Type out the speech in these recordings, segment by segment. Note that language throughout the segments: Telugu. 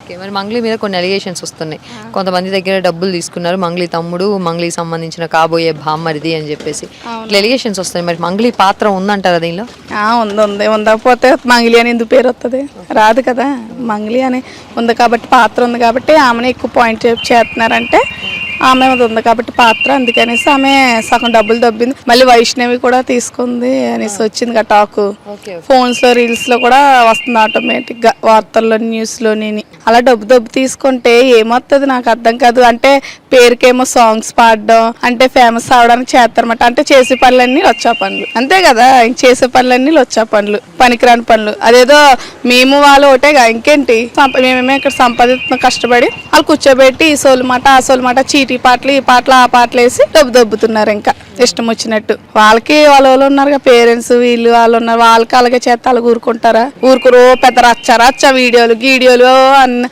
ఓకే. మరి మంగ్లీ మీద కొన్ని అలిగేషన్స్ వస్తున్నాయి. కొంతమంది దగ్గర డబ్బులు తీసుకున్నారు, మంగ్లీ తమ్ముడు, మంగ్లీకి సంబంధించిన కాబోయే బామ్మరిది అని చెప్పేసి ఇట్లా అలిగేషన్స్ వస్తాయి. మరి మంగ్లీ పాత్ర ఉందంటారా దీనిలో? ఉంది ఉండకపోతే మంగ్లీ అని ఎందుకు పేరు వస్తుంది? రాదు కదా. మంగ్లీ అని ఉంది కాబట్టి, పాత్ర ఉంది కాబట్టి ఆమెను ఎక్కువ పాయింట్ చేస్తున్నారంటే ఆమె ఉంది కాబట్టి పాత్ర, అందుకనేసి ఆమె సగం డబ్బులు దబ్బింది. మళ్ళీ వైష్ణవి కూడా తీసుకుంది అనేసి వచ్చింది కదా టాక్. ఫోన్స్ లో రీల్స్ లో కూడా వస్తుంది ఆటోమేటిక్ గా, వార్తల్లో న్యూస్ లోని. అలా డబ్బు తీసుకుంటే ఏమొస్తుంది నాకు అర్థం కాదు. అంటే పేరుకేమో సాంగ్స్ పాడడం, అంటే ఫేమస్ అవడానికి చేస్తారన్నమాట. అంటే చేసే పనులన్నీ లొచ్చా పనులు, అంతే కదా. చేసే పనులన్నీ లొచ్చా పనులు, పనికిరాని పనులు. అదేదో మేము వాళ్ళు ఒకటేగా, ఇంకేంటి. మేమేమో ఇక్కడ సంపాదిస్తున్నాం కష్టపడి, వాళ్ళు కూర్చోబెట్టి ఈ సోలు మాట ఆ సోలు మాట, చీటీ పాటలు ఈ పాటలు ఆ పాటలు వేసి దబ్బుతున్నారు. ఇంకా ఇష్టం వచ్చినట్టు వాళ్ళకి వాళ్ళు ఉన్నారు కదా, పేరెంట్స్ వీళ్ళు వాళ్ళు ఉన్నారు, వాళ్ళకి అలాగే చేస్తే వాళ్ళు ఊరుకుంటారా? ఊరుకురో పెద్ద రచ్చ వీడియోలు గీడియోలు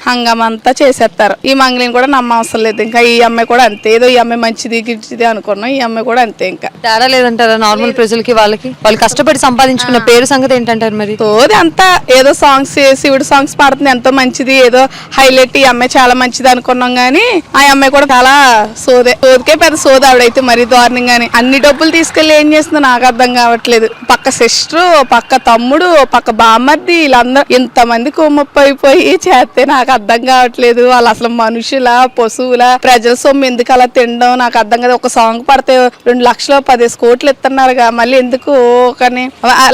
హంగమంతా చేసేస్తారు. ఈ మంగ్లీని కూడా నమ్మవసరం లేదు. ఇంకా ఈ అమ్మాయి కూడా అంతే, ఏదో ఈ అమ్మాయి మంచిది గిచ్చిది అనుకున్నాం, ఈ అమ్మాయి కూడా అంతే. ఇంకా తేడా లేదంటారా నార్మల్ ప్రజలకి వాళ్ళకి? వాళ్ళు కష్టపడి సంపాదించుకున్న పేరు సంగతి ఏంటంటారు మరి? సోది అంతా ఏదో సాంగ్స్ శివుడు సాంగ్స్ పాడుతుంది, ఎంతో మంచిది, ఏదో హైలైట్, ఈ అమ్మాయి చాలా మంచిది అనుకున్నాం గానీ ఆ అమ్మాయి కూడా చాలా సోదికే పెద్ద సోది. ఆవిడైతే మరీ దారుణంగానే అన్ని డబ్బులు తీసుకెళ్లి ఏం చేస్తుందో నాకు అర్థం కావట్లేదు. పక్క సిస్టర్, పక్క తమ్ముడు, పక్క బామ్మర్ది, వీళ్ళందరూ ఇంతమంది కుమ్మప్పు అయిపోయి చేస్తే నాకు అర్థం కావట్లేదు. వాళ్ళు అసలు మనుషుల పశువుల? ప్రజల సొమ్ము ఎందుకు అలా తినడం నాకు అర్థం కాదు. ఒక సాంగ్ పడితే 2 లక్షలు 10 కోట్లు ఇస్తున్నారుగా, మళ్ళీ ఎందుకు కానీ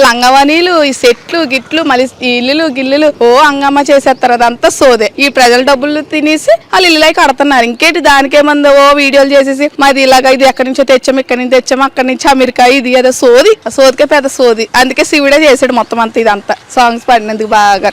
లంగవనీలు, ఈ సెట్లు గిట్లు, మళ్ళీ ఇల్లులు గిల్లులు హంగామా చేసేస్తారు. అదంతా సోదే. ఈ ప్రజల డబ్బులు తినేసి వాళ్ళు ఇల్లు కడుతున్నారు. ఇంకేంటి దానికేమందో వీడియోలు చేసేసి మాది ఇలాగ, ఇది ఎక్కడి నుంచో తెచ్చాము, ఇక్కడి నుంచి తెచ్చాము, అక్కడి నుంచి అమెరికా, ఇది ఏదో సోది. సోదికే పెద్ద సోది. అందుకే శివుడే చేసాడు మొత్తం అంతా, ఇదంతా సాంగ్స్ పాడినందుకు బాగా.